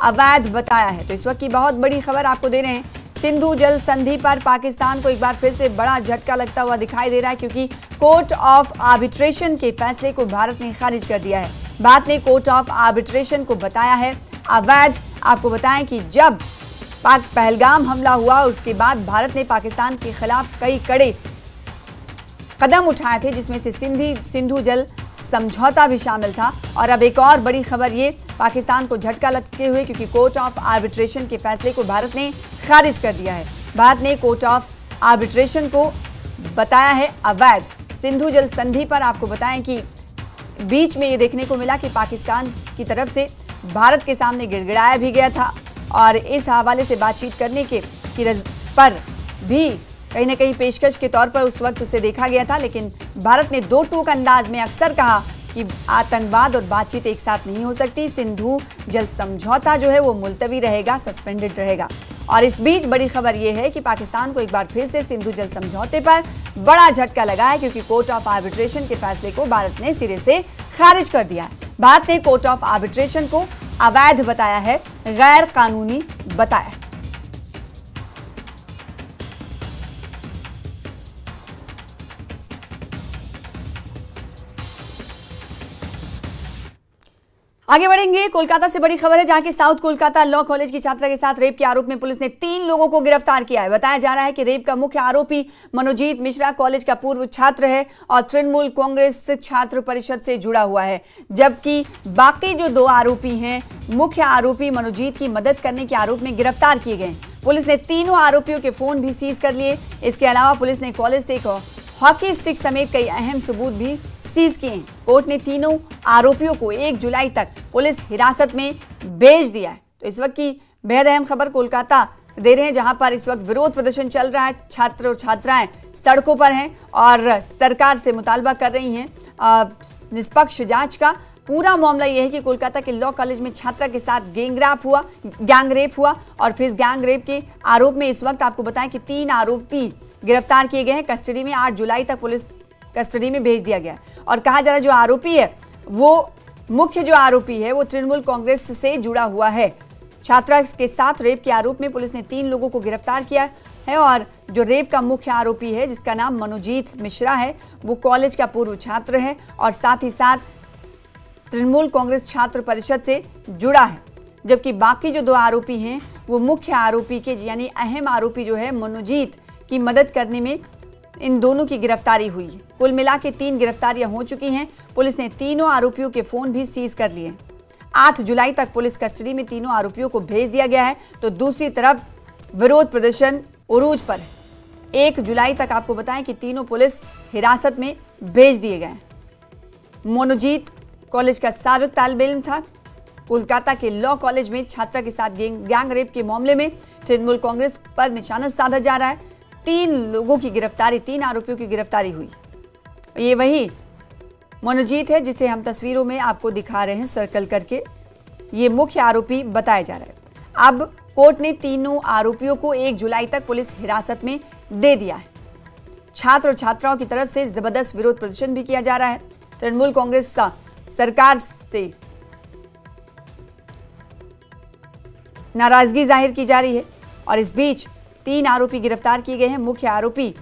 अवैध बताया है। तो इस वक्त की बहुत बड़ी खबर आपको दे रहे हैं। सिंधु जल संधि पर पाकिस्तान को एक बार फिर से बड़ा झटका लगता हुआ दिखाई दे रहा है, क्योंकि कोर्ट ऑफ आर्बिट्रेशन के फैसले को भारत ने खारिज कर दिया है। भारत ने कोर्ट ऑफ आर्बिट्रेशन को बताया है अवैध। आपको बताएं कि जब पहलगाम हमला हुआ उसके बाद भारत ने पाकिस्तान के खिलाफ कई कड़े कदम उठाए थे, जिसमें से सिंधु जल समझौता भी शामिल था। और अब एक और बड़ी खबर, ये पाकिस्तान को झटका लगते हुए, क्योंकि कोर्ट ऑफ आर्बिट्रेशन के फैसले को भारत ने खारिज कर दिया है। भारत ने कोर्ट ऑफ आर्बिट्रेशन को बताया है अवैध। सिंधु जल संधि पर आपको बताएं कि बीच में ये देखने को मिला कि पाकिस्तान की तरफ से भारत के सामने गिड़गिड़ाया भी गया था और इस हवाले से बातचीत करने के पर भी कहीं ना कहीं पेशकश के तौर पर उस वक्त उसे देखा गया था। लेकिन भारत ने दो टूक अंदाज में अक्सर कहा कि आतंकवाद और बातचीत एक साथ नहीं हो सकती। सिंधु जल समझौता जो है वो मुलतवी रहेगा, सस्पेंडेड रहेगा। और इस बीच बड़ी खबर यह है कि पाकिस्तान को एक बार फिर से सिंधु जल समझौते पर बड़ा झटका लगा है, क्योंकि कोर्ट ऑफ आर्बिट्रेशन के फैसले को भारत ने सिरे से खारिज कर दिया है। भारत ने कोर्ट ऑफ आर्बिट्रेशन को अवैध बताया है, गैर कानूनी बताया। आगे बढ़ेंगे। कोलकाता से बड़ी खबर है, जहां की साउथ कोलकाता लॉ कॉलेज की छात्रा के साथ रेप के आरोप में पुलिस ने 3 लोगों को गिरफ्तार किया है। बताया जा रहा है कि रेप का मुख्य आरोपी मनोजीत मिश्रा कॉलेज का पूर्व छात्र है और तृणमूल कांग्रेस छात्र परिषद से जुड़ा हुआ है, जबकि बाकी जो 2 आरोपी हैं, मुख्य आरोपी मनोजीत की मदद करने के आरोप में गिरफ्तार किए गए। पुलिस ने तीनों आरोपियों के फोन भी सीज कर लिए। इसके अलावा पुलिस ने कॉलेज से एक हॉकी स्टिक समेत कई अहम सबूत भी सीज किए हैं। कोर्ट ने तीनों आरोपियों को 1 जुलाई तक पुलिस हिरासत में भेज दिया है। तो इस वक्त की बेहद अहम खबर कोलकाता दे रहे हैं, जहां पर इस वक्त विरोध प्रदर्शन चल रहा है। छात्र और छात्राएं सड़कों पर हैं और सरकार से मुतालबा कर रही हैं निष्पक्ष जांच का। पूरा मामला यह है कि कोलकाता के लॉ कॉलेज में छात्रा के साथ गैंग रेप हुआ और फिर गैंग रेप के आरोप में इस वक्त आपको बताएं कि 3 आरोपी गिरफ्तार किए गए हैं। कस्टडी में 8 जुलाई तक पुलिस कस्टडी में भेज दिया गया है। और कहा जा रहा है जो आरोपी है वो मुख्य जो आरोपी है वो तृणमूल कांग्रेस से जुड़ा हुआ है। छात्रा के साथ रेप के आरोप में पुलिस ने 3 लोगों को गिरफ्तार किया है और जो रेप का मुख्य आरोपी है, जिसका नाम मनोजीत मिश्रा है, वो कॉलेज का पूर्व छात्र है और साथ ही साथ तृणमूल कांग्रेस छात्र परिषद से जुड़ा है। जबकि बाकी जो 2 आरोपी हैं वो मुख्य आरोपी के यानी अहम आरोपी जो है मनोजीत की मदद करने में इन दोनों की गिरफ्तारी हुई है। कुल मिला के 3 गिरफ्तारियां हो चुकी हैं। पुलिस ने तीनों आरोपियों के फोन भी सीज कर लिए। 8 जुलाई तक पुलिस कस्टडी में तीनों आरोपियों को भेज दिया गया है। तो दूसरी तरफ विरोध प्रदर्शन उरूज पर है। 1 जुलाई तक आपको बताएं कि तीनों पुलिस हिरासत में भेज दिए गए। मनोजीत कॉलेज का साबिक तालिब इल्म था। कोलकाता के लॉ कॉलेज में छात्रा के साथ गैंग रेप के मामले में तृणमूल कांग्रेस पर निशाना साधा जा रहा है। 3 लोगों की गिरफ्तारी, 3 आरोपियों की गिरफ्तारी हुई। ये वही मनोजीत है जिसे हम तस्वीरों में आपको दिखा रहे हैं सर्कल करके। ये मुख्य आरोपी बताया जा रहा है। अब कोर्ट ने तीनों आरोपियों को 1 जुलाई तक पुलिस हिरासत में दे दिया है। छात्र और छात्राओं की तरफ से जबरदस्त विरोध प्रदर्शन भी किया जा रहा है। तृणमूल कांग्रेस सरकार से नाराजगी जाहिर की जा रही है और इस बीच 3 आरोपी गिरफ्तार किए गए हैं। मुख्य आरोपी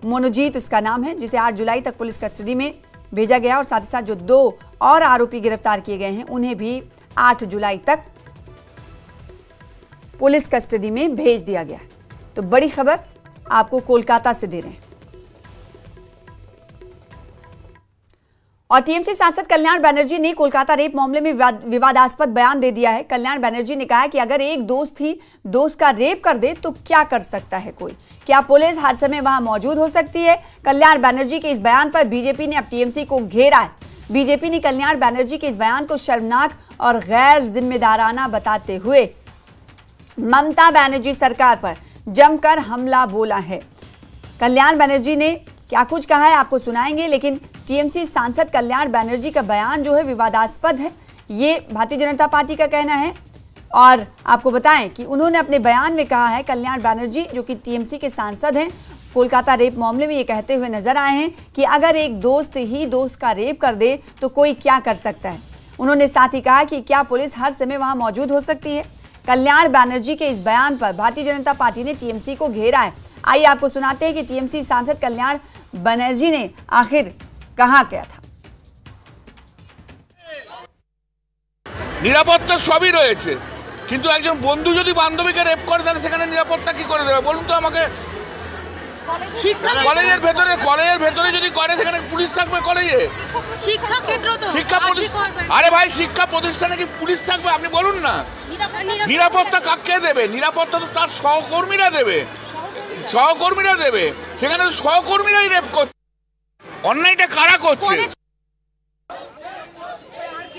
मनोजीत इसका नाम है, जिसे 8 जुलाई तक पुलिस कस्टडी में भेजा गया और साथ ही साथ जो 2 और आरोपी गिरफ्तार किए गए हैं उन्हें भी 8 जुलाई तक पुलिस कस्टडी में भेज दिया गया। तो बड़ी खबर आपको कोलकाता से दे रहे हैं। और टीएमसी सांसद कल्याण बनर्जी ने कोलकाता रेप मामले में विवादास्पद बयान दे दिया है। कल्याण बनर्जी ने कहा है कि अगर एक दोस्त ही दोस्त का रेप कर दे तो क्या कर सकता है कोई, क्या पुलिस हर समय वहां मौजूद हो सकती है। कल्याण बनर्जी के इस बयान पर बीजेपी ने अब टीएमसी को घेरा है। बीजेपी ने कल्याण बनर्जी के इस बयान को शर्मनाक और गैर जिम्मेदाराना बताते हुए ममता बनर्जी सरकार पर जमकर हमला बोला है। कल्याण बनर्जी ने क्या कुछ कहा है आपको सुनाएंगे, लेकिन टीएमसी सांसद कल्याण बनर्जी का बयान जो है विवादास्पद है, ये भारतीय जनता पार्टी का कहना है। और आपको बताएं कि उन्होंने अपने बयान में कहा है, कल्याण बनर्जी जो कि टीएमसी के सांसद हैं, कोलकाता रेप मामले में ये कहते हुए नजर आए हैं कि अगर एक दोस्त ही दोस्त का रेप कर दे तो कोई क्या कर सकता है। उन्होंने साथ ही कहा कि क्या पुलिस हर समय वहां मौजूद हो सकती है। कल्याण बनर्जी के इस बयान पर भारतीय जनता पार्टी ने टीएमसी को घेरा है। आइए आपको सुनाते हैं कि टीएमसी सांसद कल्याण बनर्जी ने आखिर कहा क्या था। নিরাপত্তা সবই রয়েছে, কিন্তু একজন বন্ধু যদি বান্ধবীকে রেপ করে তাহলে সেখানে নিরাপত্তা কি করে দেবে বলুন তো আমাকে। কলেজের ভেতরে যদি করে সেখানে পুলিশ থাকবে কলেজে? শিক্ষা ক্ষেত্র তো আরে ভাই শিক্ষা প্রতিষ্ঠানে কি পুলিশ থাকবে আপনি বলুন না। নিরাপত্তা কাকে দেবে? নিরাপত্তা তো তার সহকর্মীরা দেবে, সেখানে সহকর্মীরাই রেপ করছে। অন্যায়টা कारा করছে?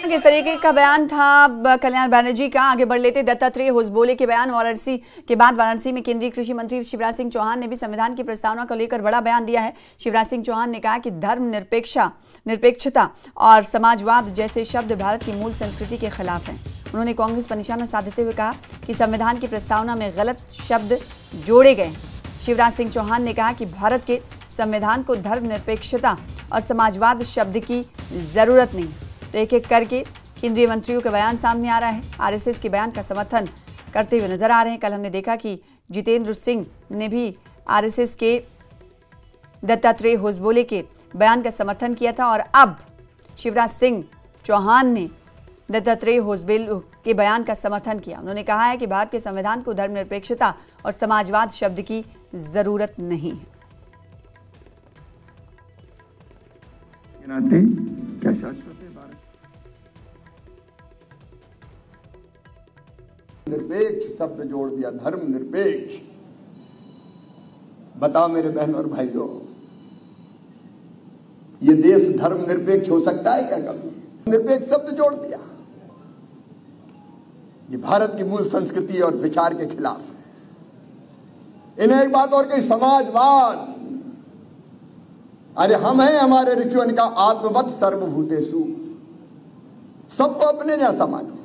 किस तरीके का बयान था कल्याण बनर्जी का। आगे बढ़ लेते दत्तात्रेय होसबोले के बयान। वाराणसी के बाद वाराणसी में केंद्रीय कृषि मंत्री शिवराज सिंह चौहान ने भी संविधान की प्रस्तावना को लेकर बड़ा बयान दिया है। शिवराज सिंह चौहान ने कहा कि धर्म निरपेक्षता और समाजवाद जैसे शब्द भारत की मूल संस्कृति के खिलाफ हैं। उन्होंने कांग्रेस पर निशाना साधते हुए कहा कि संविधान की प्रस्तावना में गलत शब्द जोड़े गए। शिवराज सिंह चौहान ने कहा कि भारत के संविधान को धर्मनिरपेक्षता और समाजवाद शब्द की जरूरत नहीं। तो एक एक करके केंद्रीय मंत्रियों का बयान सामने आ रहा है। आरएसएस के बयान का समर्थन करते हुए नजर आ रहे हैं। कल हमने देखा कि जितेंद्र सिंह ने भी आरएसएस के दत्तात्रेय होसबोले के बयान का समर्थन किया था और अब शिवराज सिंह चौहान ने दत्तात्रेय होसबोले के बयान का समर्थन किया। उन्होंने कहा है कि भारत के संविधान को धर्मनिरपेक्षता और समाजवाद शब्द की जरूरत नहीं है। क्या शाश्वत है भारत? निरपेक्ष शब्द जोड़ दिया, धर्म निरपेक्ष। बताओ मेरे बहन और भाइयों, ये देश धर्म निरपेक्ष हो सकता है क्या कभी? निरपेक्ष शब्द जोड़ दिया। ये भारत की मूल संस्कृति और विचार के खिलाफ है। इन्हें एक बात और कही, समाजवाद। अरे हम हैं, हमारे ऋषियों का आत्मवत् सर्वभूतेषु, सबको अपने जैसा मानो।